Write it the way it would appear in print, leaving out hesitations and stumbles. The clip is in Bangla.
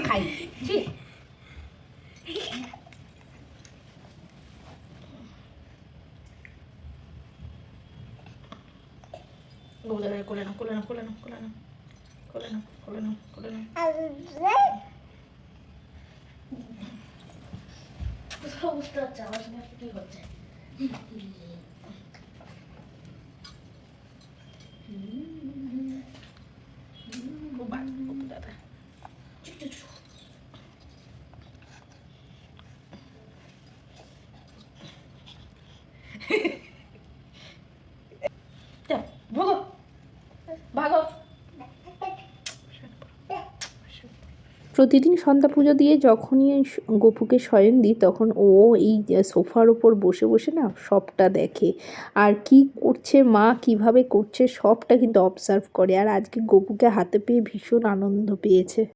খাই ঠিক কোলে নাও কোলে নাও কোলে নাও কোলে নাও কোলে নাও কোলে নাও কোলে নাও বুঝতে পারছি আমার সঙ্গে কি হচ্ছে দাদা ভাগো ভাগো প্রতিদিন সন্ধ্যা পুজো দিয়ে যখনই গপুকে শয়ন দিই তখন ও এই সোফার ওপর বসে বসে না সবটা দেখে আর কি করছে মা কিভাবে করছে সবটা কিন্তু অবজার্ভ করে আর আজকে গপুকে হাতে পেয়ে ভীষণ আনন্দ পেয়েছে।